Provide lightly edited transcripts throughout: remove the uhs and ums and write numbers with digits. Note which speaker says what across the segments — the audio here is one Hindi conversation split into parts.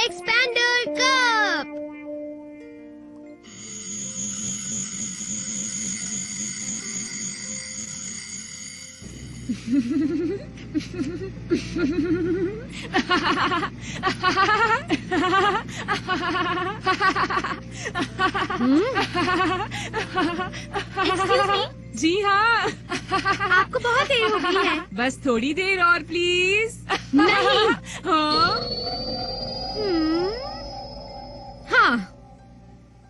Speaker 1: Expander cup.
Speaker 2: जी हाँ।
Speaker 1: आपको बहुत देर हो गई है।
Speaker 2: बस थोड़ी देर और प्लीज।
Speaker 1: नहीं।
Speaker 2: हाँ?
Speaker 1: हाँ,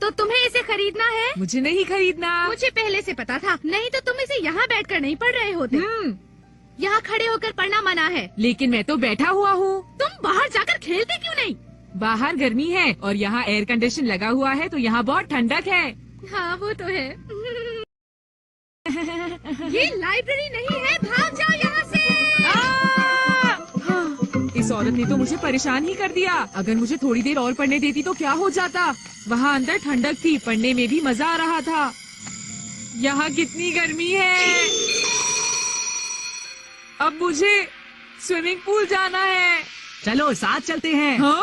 Speaker 1: तो तुम्हें इसे खरीदना है?
Speaker 2: मुझे नहीं खरीदना।
Speaker 1: मुझे पहले से पता था, नहीं तो तुम इसे यहाँ बैठकर नहीं पढ़ रहे होते। यहाँ खड़े होकर पढ़ना मना है।
Speaker 2: लेकिन मैं तो बैठा हुआ हूँ।
Speaker 1: तुम बाहर जाकर खेलते क्यों नहीं?
Speaker 2: बाहर गर्मी है और यहाँ एयर कंडीशन लगा हुआ है तो यहाँ बहुत ठंडक है।
Speaker 1: हाँ वो तो है। ये लाइब्रेरी नहीं है, भाग जाओ यहाँ से।
Speaker 2: इस औरत ने तो मुझे परेशान ही कर दिया। अगर मुझे थोड़ी देर और पढ़ने देती तो क्या हो जाता। वहाँ अंदर ठंडक थी, पढ़ने में भी मजा आ रहा था। यहाँ कितनी गर्मी है। अब मुझे स्विमिंग पूल जाना है।
Speaker 3: चलो साथ चलते हैं।
Speaker 2: हाँ?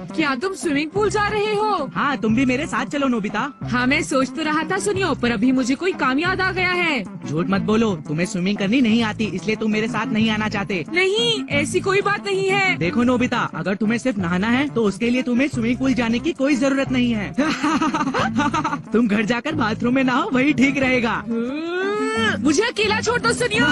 Speaker 2: क्या तुम स्विमिंग पूल जा रहे हो?
Speaker 3: हाँ, तुम भी मेरे साथ चलो नोबिता।
Speaker 2: हाँ, मैं सोच तो रहा था सुनियो, पर अभी मुझे कोई काम याद आ गया है।
Speaker 3: झूठ मत बोलो, तुम्हें स्विमिंग करनी नहीं आती, इसलिए तुम मेरे साथ नहीं आना चाहते।
Speaker 2: नहीं, ऐसी कोई बात नहीं है।
Speaker 3: देखो नोबिता, अगर तुम्हें सिर्फ नहाना है तो उसके लिए तुम्हें स्विमिंग पूल जाने की कोई जरूरत नहीं है। तुम घर जाकर बाथरूम में नहाओ, वही ठीक रहेगा।
Speaker 2: मुझे अकेला छोड़ दो सुनियो।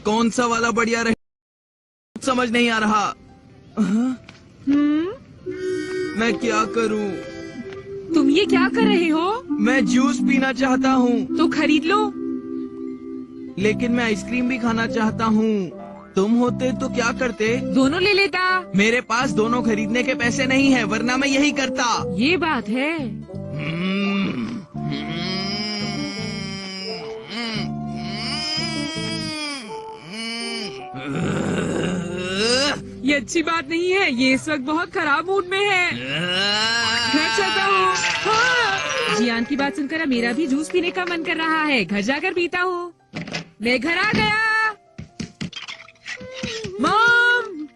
Speaker 4: कौन सा वाला बढ़िया रहे, समझ नहीं आ रहा। मैं क्या करूं?
Speaker 2: तुम ये क्या कर रहे हो?
Speaker 4: मैं जूस पीना चाहता हूं।
Speaker 2: तो खरीद लो।
Speaker 4: लेकिन मैं आइसक्रीम भी खाना चाहता हूं। तुम होते तो क्या करते?
Speaker 2: दोनों ले लेता।
Speaker 4: मेरे पास दोनों खरीदने के पैसे नहीं है, वरना मैं यही करता।
Speaker 2: ये बात है। ये अच्छी बात नहीं है। ये इस वक्त बहुत खराब मूड में है। मैं चलता हूँ। हाँ। जियान की बात सुनकर अब मेरा भी जूस पीने का मन कर रहा है। घर जाकर पीता हूँ। मैं घर आ गया। मॉम,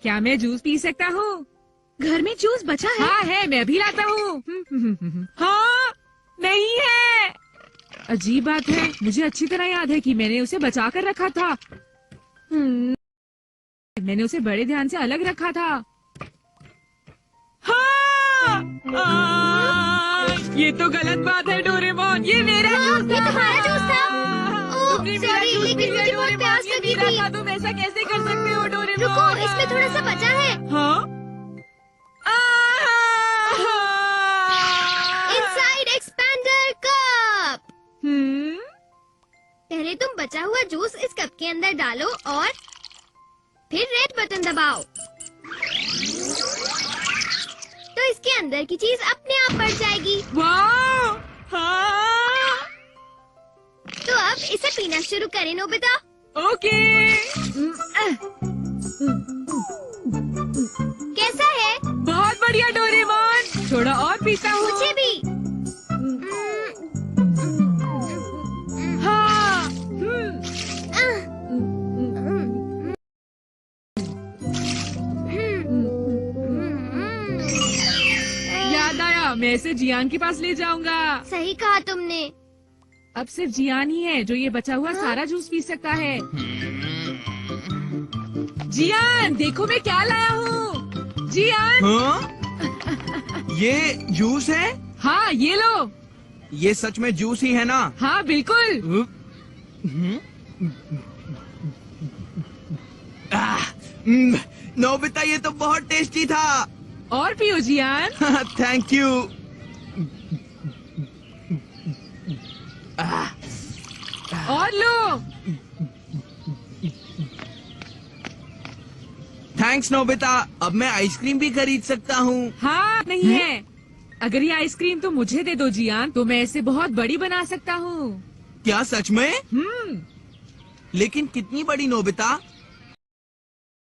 Speaker 2: क्या मैं जूस पी सकता हूँ?
Speaker 1: घर में जूस बचा है?
Speaker 2: हाँ है, मैं भी लाता हूँ। हाँ, नहीं है। अजीब बात है, मुझे अच्छी तरह याद है कि मैंने उसे बचा कर रखा था। मैंने उसे बड़े ध्यान से अलग रखा था। हाँ! ये तो गलत बात है डोरेमोन, ये मेरा जूस था।
Speaker 1: ये तुम्हारा जूस था? ओह,
Speaker 2: तुमने मेरा
Speaker 1: सॉरी,
Speaker 2: जूस
Speaker 1: लेकिन
Speaker 2: पी लिया
Speaker 1: मुझे बहुत
Speaker 2: डोरेमोन,
Speaker 1: प्यास
Speaker 2: ये
Speaker 1: लगी
Speaker 2: मेरा
Speaker 1: थी।
Speaker 2: था, तुम ऐसा कैसे कर सकते हो डोरेमोन?
Speaker 1: रुको, इसमें थोड़ा सा बचा है।
Speaker 2: हाँ?
Speaker 1: Inside expander cup. पहले तुम बचा हुआ जूस इस कप के अंदर डालो और फिर रेड बटन दबाओ, तो इसके अंदर की चीज अपने आप बढ़ जाएगी।
Speaker 2: वाह! हाँ!
Speaker 1: तो अब इसे पीना शुरू करें नोबिता।
Speaker 2: ओके।
Speaker 1: कैसा है?
Speaker 2: बहुत बढ़िया डोरेमोन, थोड़ा और पीता हूँ।
Speaker 1: मुझे भी।
Speaker 2: हाँ। याद आया, मैं इसे जियान के पास ले जाऊंगा।
Speaker 1: सही कहा तुमने।
Speaker 2: अब सिर्फ जियान ही है जो ये बचा हुआ सारा जूस पी सकता है। जियान, देखो मैं क्या लाया हूँ। जियान।
Speaker 4: हाँ? ये जूस है?
Speaker 2: हाँ, ये लो।
Speaker 4: ये सच में जूस ही है ना?
Speaker 2: हाँ बिल्कुल।
Speaker 4: नोबिता, ये तो बहुत टेस्टी था।
Speaker 2: और पियो जियान।
Speaker 4: Thank you.
Speaker 2: और लो।
Speaker 4: थैंक्स नोबिता, अब मैं आइसक्रीम भी खरीद सकता हूँ।
Speaker 2: हाँ, नहीं है। अगर ये आइसक्रीम तो मुझे दे दो जियान, तो मैं इसे बहुत बड़ी बना सकता हूँ।
Speaker 4: क्या सच में? लेकिन कितनी बड़ी नोबिता?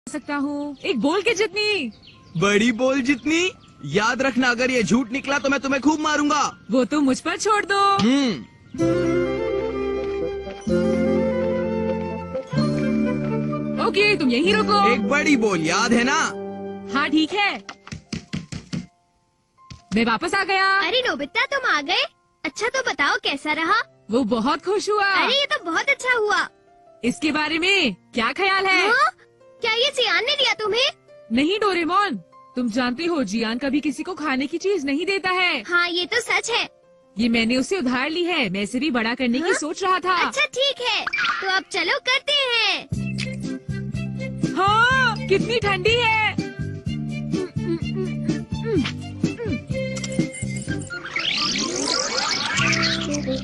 Speaker 2: सकता हूँ, एक बोल के जितनी।
Speaker 4: बड़ी बोल जितनी? याद रखना, अगर ये झूठ निकला तो मैं तुम्हें खूब मारूंगा।
Speaker 2: वो तो मुझ पर छोड़ दो। ओके, तुम यहीं रुको।
Speaker 4: एक बड़ी बोल, याद है ना?
Speaker 2: हाँ ठीक है, मैं वापस आ गया।
Speaker 1: अरे नोबिता, तुम आ गए? अच्छा तो बताओ कैसा रहा?
Speaker 2: वो बहुत खुश हुआ।
Speaker 1: अरे ये तो बहुत अच्छा हुआ।
Speaker 2: इसके बारे में क्या ख्याल है?
Speaker 1: हाँ? क्या ये जियान ने दिया तुम्हें?
Speaker 2: नहीं डोरेमोन, तुम जानते हो जियान कभी किसी को खाने की चीज नहीं देता है।
Speaker 1: हाँ ये तो सच है।
Speaker 2: ये मैंने उसे उधार ली है, मैं इसे भी बड़ा करने की
Speaker 1: हाँ?
Speaker 2: सोच रहा था।
Speaker 1: अच्छा ठीक है, तो अब चलो करते हैं।
Speaker 2: हाँ, कितनी ठंडी है।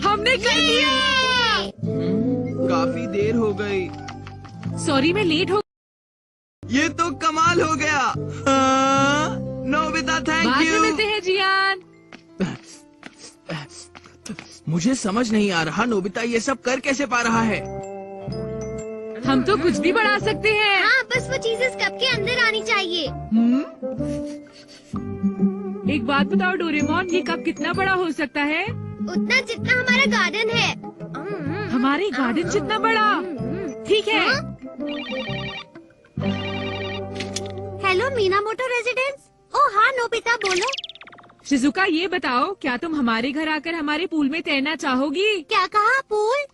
Speaker 2: हमने कर दिया।
Speaker 4: काफी देर हो गई।
Speaker 2: सॉरी, मैं लेट हो।
Speaker 4: ये तो कमाल हो गया। नोबिता, थैंक
Speaker 2: बाद में
Speaker 4: यू।
Speaker 2: मिलते हैं जियान।
Speaker 4: मुझे समझ नहीं आ रहा नोबिता ये सब कर कैसे पा रहा है।
Speaker 2: हम तो कुछ भी बढ़ा सकते हैं।
Speaker 1: हाँ, बस वो चीजें इस कप के अंदर आनी चाहिए।
Speaker 2: एक बात बताओ डोरेमोन, ये कप कितना बड़ा हो सकता है?
Speaker 1: उतना जितना हमारा गार्डन है।
Speaker 2: हमारे गार्डन जितना बड़ा? ठीक है।
Speaker 1: Hello मीनामोटो residence. ओ हाँ नोबिता, बोलो।
Speaker 2: शिजुका, ये बताओ, क्या तुम हमारे घर आकर हमारे पूल में तैरना चाहोगी?
Speaker 1: क्या कहा? पूल?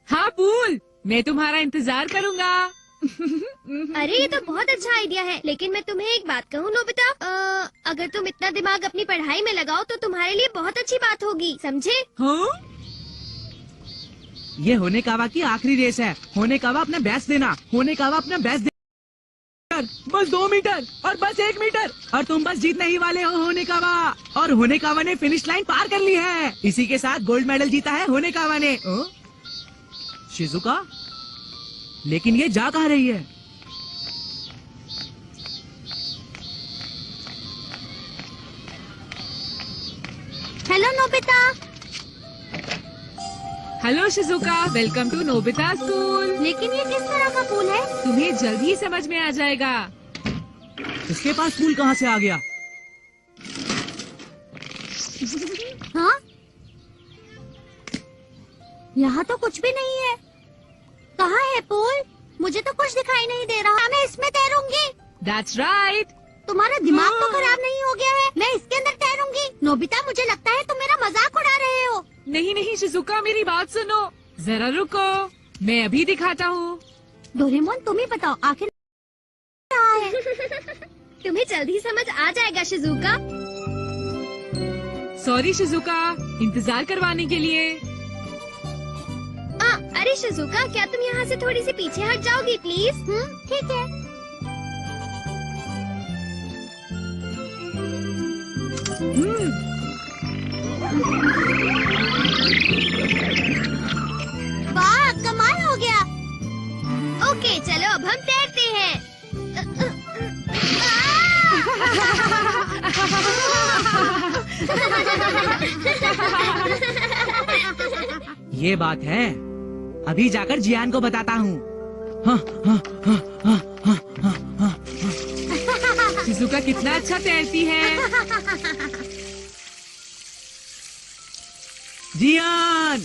Speaker 2: हाँ पूल, मैं तुम्हारा इंतजार करूँगा।
Speaker 1: अरे ये तो बहुत अच्छा आइडिया है, लेकिन मैं तुम्हें एक बात कहूँ नोबिता, अगर तुम इतना दिमाग अपनी पढ़ाई में लगाओ तो तुम्हारे लिए बहुत अच्छी बात होगी, समझे?
Speaker 2: हाँ?
Speaker 3: ये होनेकावा की आखिरी रेस है। होनेकावा अपना बेस्ट देना। होनेकावा अपना बेस्ट देना। बस 2 मीटर और बस 1 मीटर और तुम बस जीतने ही वाले हो होनेकावा। और होनेकावा ने फिनिश लाइन पार कर ली है। इसी के साथ गोल्ड मेडल जीता है होनेकावा ने। शिजुका, लेकिन ये जा कहाँ रही है?
Speaker 1: Hello Nobita.
Speaker 2: Hello Shizuka, welcome to Nobita school.
Speaker 1: लेकिन ये किस तरह का पूल है?
Speaker 2: तुम्हें जल्द ही समझ में आ जाएगा।
Speaker 3: इसके पास पूल कहाँ से आ गया?
Speaker 1: हाँ? यहाँ तो कुछ भी नहीं है। कहाँ है पूल? मुझे तो कुछ दिखाई नहीं दे रहा। मैं इसमें तैरूंगी।
Speaker 2: That's right।
Speaker 1: तुम्हारा दिमाग तो खराब नहीं हो गया है? मैं इसके अंदर तैरूंगी। नोबिता, मुझे लगता है तुम मेरा मजाक उड़ा रहे हो।
Speaker 2: नहीं नहीं शिजुका, मेरी बात सुनो, जरा रुको, मैं अभी दिखाता हूँ।
Speaker 1: डोरेमोन, तुम ही बताओ आखिर क्या है? तुम्हें जल्दी समझ आ जाएगा शिजुका।
Speaker 2: सॉरी शिजुका, इंतजार करवाने के लिए।
Speaker 1: अरे शिजुका, क्या तुम यहाँ से थोड़ी सी पीछे हट जाओगी प्लीज? ठीक है। वाह, कमाल हो गया। ओके चलो, अब हम तैरते हैं।
Speaker 3: ये बात है, अभी जाकर जियान को बताता हूँ।
Speaker 2: शिजुका कितना अच्छा तैरती है।
Speaker 3: जियान,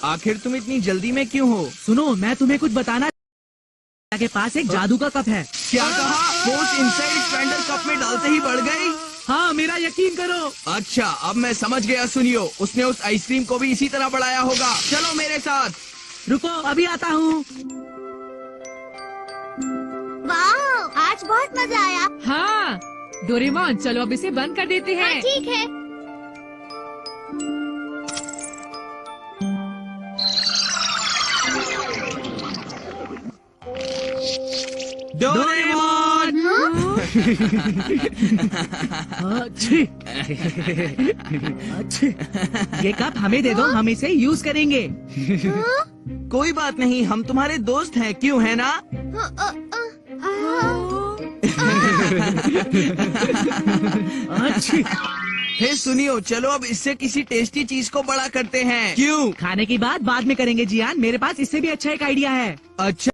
Speaker 4: आखिर तुम इतनी जल्दी में क्यों हो?
Speaker 3: सुनो, मैं तुम्हें कुछ बताना। के पास एक जादू का कप है।
Speaker 4: क्या कहा? फोर्स इनसाइड स्पेंडर कप में डालते ही बढ़ गई?
Speaker 3: हाँ, मेरा यकीन करो।
Speaker 4: अच्छा, अब मैं समझ गया। सुनियो, उसने उस आइसक्रीम को भी इसी तरह बढ़ाया होगा। चलो मेरे साथ।
Speaker 3: रुको, अभी आता हूँ।
Speaker 1: वाह, आज बहुत मजा आया।
Speaker 2: हाँ डोरेमोन, चलो अब इसे बंद कर देते
Speaker 1: हाँ,
Speaker 2: हैं।
Speaker 1: ठीक है।
Speaker 4: डोरेमोन!
Speaker 3: अच्छी। अच्छी। ये कप हमें दे दो, हम इसे यूज करेंगे।
Speaker 4: कोई बात नहीं, हम तुम्हारे दोस्त हैं, क्यों है ना?
Speaker 3: अच्छी।
Speaker 4: हे सुनियो, चलो अब इससे किसी टेस्टी चीज को बड़ा करते हैं। क्यों?
Speaker 3: खाने की बात बाद में करेंगे जियान, मेरे पास इससे भी अच्छा एक आइडिया है।
Speaker 4: अच्छा,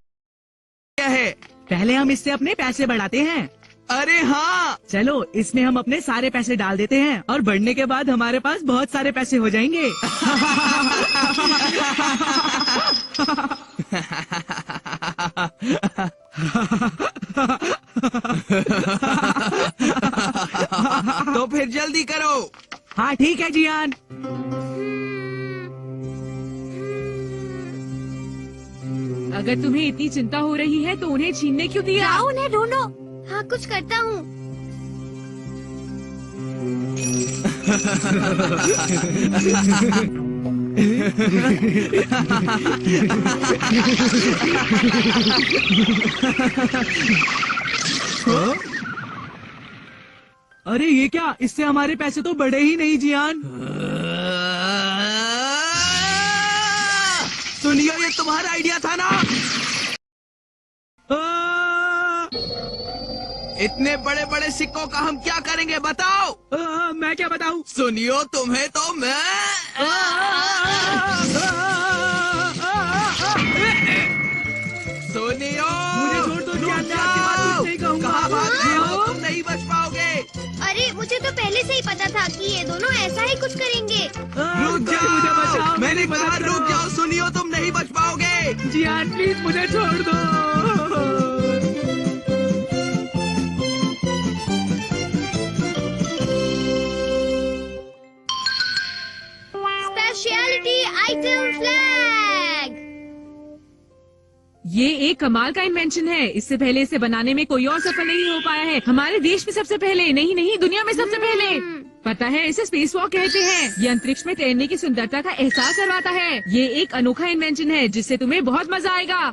Speaker 4: क्या है?
Speaker 3: पहले हम इससे अपने पैसे बढ़ाते हैं।
Speaker 4: अरे हाँ।
Speaker 3: चलो इसमें हम अपने सारे पैसे डाल देते हैं और बढ़ने के बाद हमारे पास बहुत सारे पैसे हो जाएंगे।
Speaker 4: तो फिर जल्दी करो।
Speaker 3: हाँ ठीक है जियान।
Speaker 2: अगर तुम्हें इतनी चिंता हो रही है तो उन्हें छीनने क्यों दिया?
Speaker 1: जाओ उन्हें ढूंढो। हाँ कुछ करता हूँ।
Speaker 3: अरे ये क्या, इससे हमारे पैसे तो बढ़े ही नहीं जियान।
Speaker 4: सुनियो, ये तुम्हारा आइडिया था ना। इतने बड़े बड़े सिक्कों का हम क्या करेंगे बताओ?
Speaker 3: मैं क्या बताऊं?
Speaker 4: सुनियो, तुम्हें तो मैं सुनियो,
Speaker 3: मुझे छोड़ दो जियान, मैं
Speaker 4: रुक
Speaker 3: आपकी बात
Speaker 4: जाओ।
Speaker 3: कुछ नहीं कहूंगा।
Speaker 4: कहाँ भाग रहे हो? तुम नहीं बच पाओगे।
Speaker 1: अरे मुझे तो पहले से ही पता था कि ये दोनों ऐसा ही कुछ करेंगे।
Speaker 4: रुक
Speaker 3: मुझे
Speaker 4: जाओ,
Speaker 3: बचाओ,
Speaker 4: मैंने
Speaker 3: मेरी
Speaker 4: कहा
Speaker 3: मदद
Speaker 4: रुक
Speaker 3: करो।
Speaker 4: जाओ। सुनियो, तुम नहीं बच पाओगे।
Speaker 3: जियान प्लीज मुझे छोड़ दो।
Speaker 1: Speciality item flag.
Speaker 2: ये एक कमाल का इन्वेंशन है। इससे पहले इसे बनाने में कोई और सफल नहीं हो पाया है। हमारे देश में सबसे पहले, नहीं दुनिया में सबसे पहले। पता है, इसे स्पेस वॉक कहते हैं। ये अंतरिक्ष में तैरने की सुंदरता का एहसास करवाता है। ये एक अनोखा इन्वेंशन है जिससे तुम्हें बहुत मजा आएगा।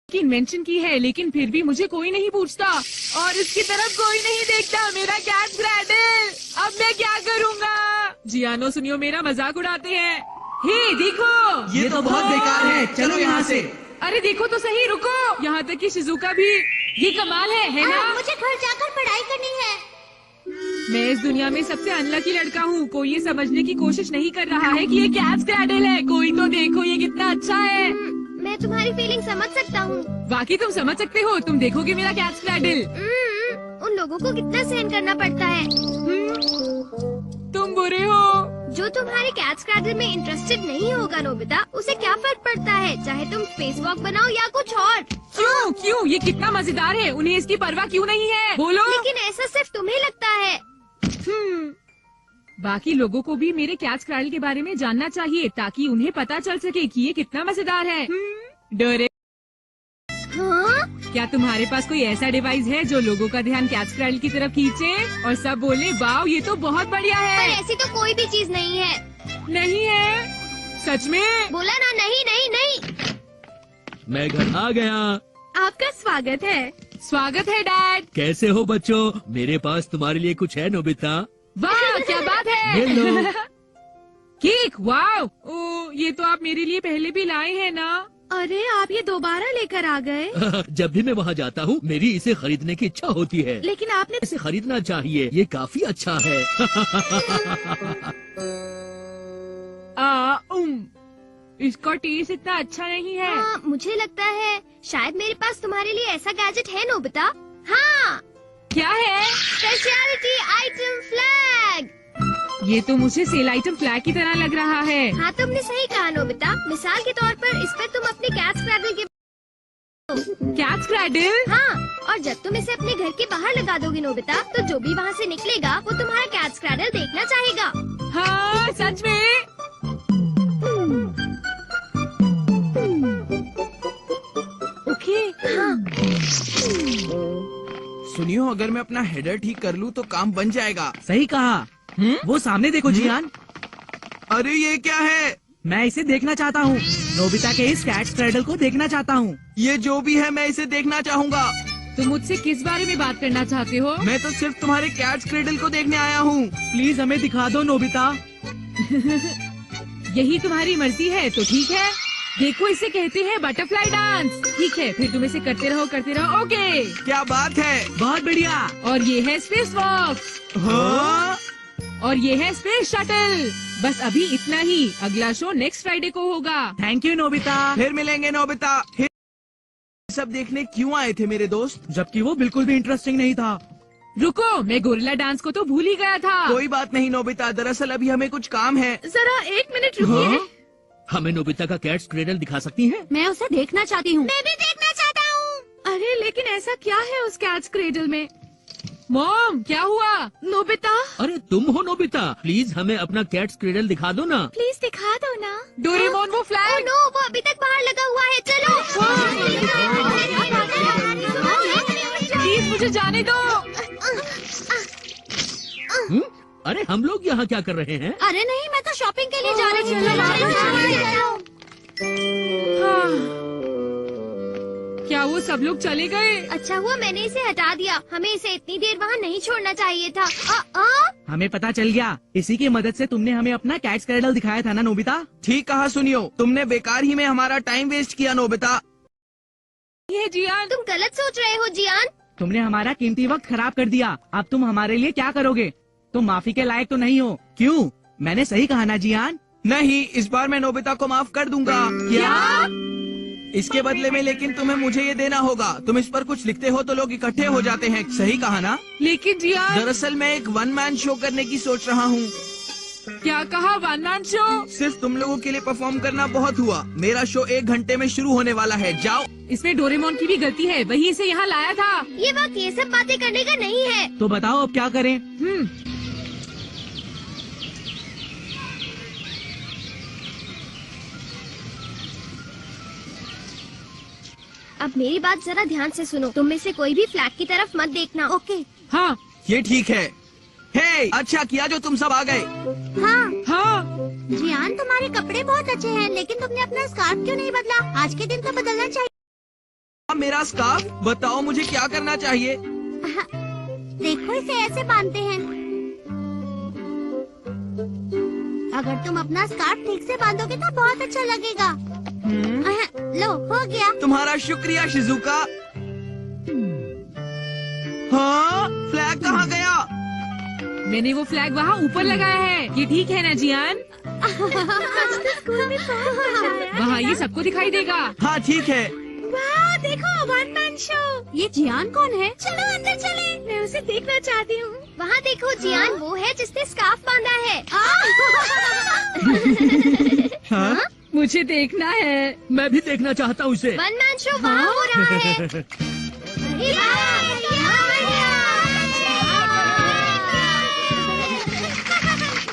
Speaker 2: की इन्वेंशन की है, लेकिन फिर भी मुझे कोई नहीं पूछता और इसकी तरफ कोई नहीं देखता। मेरा कैच क्रैडल, अब मैं क्या करूँगा? जियानो सुनियो, मेरा मजाक उड़ाते हैं। हे देखो,
Speaker 3: ये तो बहुत बेकार है, चलो यहाँ से।
Speaker 2: अरे देखो तो सही, रुको। यहाँ तक कि शिजुका भी। ये कमाल है ना?
Speaker 1: मुझे घर जाकर पढ़ाई करनी है।
Speaker 2: मैं इस दुनिया में सबसे अनलकी लड़का हूँ। कोई ये समझने की कोशिश नहीं कर रहा है कि ये कैच क्रैडल है। कोई तो देखो, ये कितना अच्छा है।
Speaker 1: मैं तुम्हारी फीलिंग समझ सकता हूँ।
Speaker 2: बाकी तुम समझ सकते हो। तुम देखोगे मेरा कैच क्रैडल।
Speaker 1: उन लोगों को कितना सहन करना पड़ता है।
Speaker 2: तुम बुरे हो।
Speaker 1: जो तुम्हारे कैच क्रैडल में इंटरेस्टेड नहीं होगा नोबिता, उसे क्या फर्क पड़ता है, चाहे तुम स्पेस वॉक बनाओ या कुछ और।
Speaker 2: क्यों? ये कितना मजेदार है। उन्हें इसकी परवाह क्यों नहीं है? बोलो।
Speaker 1: लेकिन ऐसा सिर्फ तुम्हें लगता है।
Speaker 2: बाकी लोगों को भी मेरे कैच क्रैडल के बारे में जानना चाहिए ताकि उन्हें पता चल सके कि ये कितना मजेदार है। डरे?
Speaker 1: हाँ?
Speaker 2: क्या तुम्हारे पास कोई ऐसा डिवाइस है जो लोगों का ध्यान कैच क्रैडल की तरफ खींचे और सब बोले वाओ ये तो बहुत बढ़िया
Speaker 1: पर
Speaker 2: है?
Speaker 1: ऐसी तो कोई भी चीज नहीं है।
Speaker 2: नहीं है? सच में?
Speaker 1: बोला ना, नहीं।
Speaker 5: मैं घर आ गया।
Speaker 2: आपका स्वागत है। स्वागत है डैड।
Speaker 5: कैसे हो बच्चों? मेरे पास तुम्हारे लिए कुछ है नोबिता।
Speaker 2: वाह क्या बात है।
Speaker 5: ये लो।
Speaker 2: Cake, wow. ओ, ये तो आप मेरे लिए पहले भी लाए हैं ना? अरे आप ये दोबारा लेकर आ गए।
Speaker 5: जब भी मैं वहाँ जाता हूँ मेरी इसे खरीदने की इच्छा होती है।
Speaker 2: लेकिन आपने
Speaker 5: इसे खरीदना चाहिए, ये काफी अच्छा है।
Speaker 2: इसका टेस्ट इतना अच्छा नहीं है।
Speaker 1: हाँ, मुझे लगता है शायद मेरे पास तुम्हारे लिए ऐसा गैजेट है नोबिता। हाँ,
Speaker 2: क्या है?
Speaker 1: Speciality item flag.
Speaker 2: ये तो मुझे सेल आइटम फ्लैग की तरह लग रहा है।
Speaker 1: हाँ तुमने सही कहा नोबिता। मिसाल के तौर पर इस पर तुम अपने कैच क्रैडल के
Speaker 2: कैच क्रैडल?
Speaker 1: हाँ, और जब तुम इसे अपने घर के बाहर लगा दोगे नोबिता, तो जो भी वहाँ से निकलेगा वो तुम्हारा कैच क्रैडल देखना चाहेगा।
Speaker 2: हाँ सच में? ओके।
Speaker 1: हाँ,
Speaker 4: सुनियो, अगर मैं अपना हेडर ठीक कर लूँ तो काम बन जाएगा।
Speaker 3: सही कहा। वो सामने देखो जियान।
Speaker 4: अरे ये क्या है?
Speaker 3: मैं इसे देखना चाहता हूँ। नोबिता के इस कैच क्रैडल को देखना चाहता हूँ।
Speaker 4: ये जो भी है मैं इसे देखना चाहूँगा।
Speaker 2: तुम मुझसे किस बारे में बात करना चाहते हो?
Speaker 4: मैं तो सिर्फ तुम्हारे कैच क्रेडल को देखने आया हूँ।
Speaker 3: प्लीज हमें दिखा दो नोबिता।
Speaker 2: यही तुम्हारी मर्जी है तो ठीक है। देखो इसे कहते हैं बटरफ्लाई डांस। ठीक है, फिर तुम इसे करते रहो। ओके।
Speaker 4: क्या बात है?
Speaker 3: बहुत बढ़िया।
Speaker 2: और ये है स्पेस वॉक।
Speaker 4: हाँ?
Speaker 2: और ये है स्पेस शटल। बस अभी इतना ही। अगला शो नेक्स्ट फ्राइडे को होगा।
Speaker 3: Thank you Nobita.
Speaker 4: फिर मिलेंगे नोबिता। सब देखने क्यों आए थे मेरे दोस्त?
Speaker 3: जबकि वो बिल्कुल भी इंटरेस्टिंग नहीं था।
Speaker 2: रुको, मैं गोरिल्ला डांस को तो भूल ही गया था।
Speaker 4: कोई बात नहीं नोबिता, दरअसल अभी हमें कुछ काम है।
Speaker 2: जरा 1 मिनट रुकिए।
Speaker 4: हाँ?
Speaker 5: हमें नोबिता का कैट्स क्रेडल दिखा सकती हैं?
Speaker 6: मैं उसे देखना चाहती हूँ।
Speaker 1: मैं भी देखना चाहता हूँ।
Speaker 2: अरे लेकिन ऐसा क्या है उस कैट्स क्रेडल में? मॉम, क्या हुआ? नोबिता,
Speaker 5: अरे तुम हो नोबिता, प्लीज हमें अपना कैट्स क्रेडल दिखा दो ना।
Speaker 1: प्लीज दिखा दो ना।
Speaker 2: डोरेमोन वो
Speaker 1: ओह
Speaker 2: फ्लैग।
Speaker 1: नो, वो अभी तक बाहर लगा हुआ है। चलो।
Speaker 2: प्लीज मुझे जाने दो।
Speaker 5: अरे हम लोग यहाँ क्या कर रहे हैं?
Speaker 6: अरे नहीं, मैं तो शॉपिंग के लिए जा रही थी।
Speaker 2: हाँ। क्या वो सब लोग चले गए?
Speaker 1: अच्छा हुआ मैंने इसे हटा दिया। हमें इसे इतनी देर वहाँ नहीं छोड़ना चाहिए था।
Speaker 3: हमें पता चल गया, इसी की मदद से तुमने हमें अपना कैट्स क्रेडल दिखाया था ना नोबिता।
Speaker 4: ठीक कहा सुनियो, तुमने बेकार ही में हमारा टाइम वेस्ट किया नोबिता।
Speaker 2: ये जियान,
Speaker 1: तुम गलत सोच रहे हो जियान।
Speaker 3: तुमने हमारा कीमती वक्त खराब कर दिया। अब तुम हमारे लिए क्या करोगे? तुम माफी के लायक तो नहीं हो। क्यों? मैंने सही कहा ना जियान?
Speaker 4: नहीं, इस बार मैं नोबिता को माफ कर दूंगा।
Speaker 2: क्या?
Speaker 4: इसके बदले में लेकिन तुम्हें मुझे ये देना होगा। तुम इस पर कुछ लिखते हो तो लोग इकट्ठे हो जाते हैं। सही कहा ना?
Speaker 2: लेकिन जियान,
Speaker 4: दरअसल मैं एक 1 मैन शो करने की सोच रहा हूँ।
Speaker 2: क्या कहा? 1 मैन शो?
Speaker 4: सिर्फ तुम लोगों के लिए परफॉर्म करना बहुत हुआ। मेरा शो 1 घंटे में शुरू होने वाला है। जाओ।
Speaker 2: इसमें डोरेमोन की भी गलती है, वही इसे यहाँ लाया था।
Speaker 1: ये वक्त ये सब बातें करने का नहीं है।
Speaker 3: तो बताओ अब क्या करें?
Speaker 1: अब मेरी बात जरा ध्यान से सुनो। तुम में से कोई भी फ्लैग की तरफ मत देखना। ओके?
Speaker 2: हाँ
Speaker 4: ये ठीक है। हे, अच्छा किया जो तुम सब आ गए।
Speaker 6: हाँ
Speaker 2: हाँ।
Speaker 6: जियान, तुम्हारे कपड़े बहुत अच्छे हैं, लेकिन तुमने अपना स्कार्फ क्यों नहीं बदला? आज के दिन तो बदलना चाहिए।
Speaker 4: मेरा स्कार्फ? बताओ मुझे क्या करना चाहिए?
Speaker 6: देखो, इसे ऐसे बांधते हैं। अगर तुम अपना स्कार्फ ठीक से बांधोगे तो बहुत अच्छा लगेगा। लो, हो गया।
Speaker 4: तुम्हारा शुक्रिया शिजुका। हाँ, फ्लैग कहाँ गया?
Speaker 2: मैंने वो फ्लैग वहाँ ऊपर लगाया है। ये ठीक है ना जियान?
Speaker 1: स्कूल में बहुत मजा आया।
Speaker 2: वहाँ ये सबको दिखाई देगा।
Speaker 4: हाँ ठीक है।
Speaker 1: वाह, देखो 1 मैन शो।
Speaker 6: ये जियान कौन है?
Speaker 1: चलो अंदर चले। मैं उसे देखना चाहती हूँ। वहाँ देखो जियान, वो है जिसने स्कार्फ बांधा है।
Speaker 4: हाँ?
Speaker 2: मुझे देखना है।
Speaker 5: मैं भी देखना चाहता हूँ इसे।
Speaker 1: 1 मैन शो वहाँ हो रहा है। अरे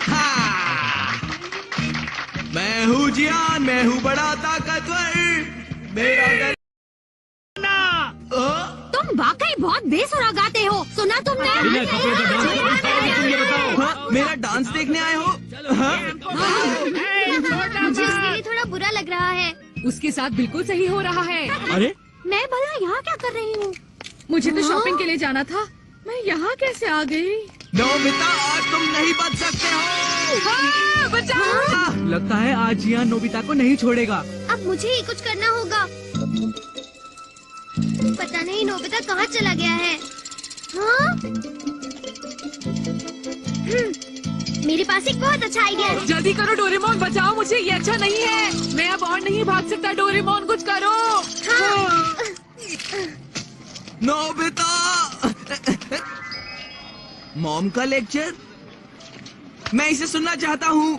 Speaker 4: हाँ। मैं हूँ जियान, मैं हूँ बड़ा ताकतवर। मेरा डर
Speaker 6: तुम वाकई बहुत बेसुरा गाते हो। सुना तुमने?
Speaker 5: बिना कपड़े का डांस तो तुम करोगे, तुम ये बताओ।
Speaker 4: हाँ, मेरा डांस देखने आए हो? हाँ?
Speaker 1: मुझे उसके लिए थोड़ा बुरा लग रहा है।
Speaker 2: उसके साथ बिल्कुल सही हो रहा है।
Speaker 5: अरे
Speaker 6: मैं भला यहाँ क्या कर रही हूँ?
Speaker 2: मुझे तो शॉपिंग के लिए जाना था। मैं यहाँ कैसे आ गई?
Speaker 4: नोबिता, आज तुम नहीं बच सकते हो।
Speaker 2: हाँ, बचाओ।
Speaker 3: लगता है आज जियान नोबिता को नहीं छोड़ेगा।
Speaker 1: अब मुझे ही कुछ करना होगा। पता नहीं नोबिता कहाँ चला गया है। हाँ? मेरे पास एक बहुत अच्छा आइडिया है।
Speaker 2: जल्दी करो डोरेमोन, बचाओ मुझे। ये अच्छा नहीं है। मैं अब और नहीं भाग सकता। डोरेमोन कुछ करो।
Speaker 4: नोबिता! मॉम का लेक्चर? मैं इसे सुनना चाहता हूँ।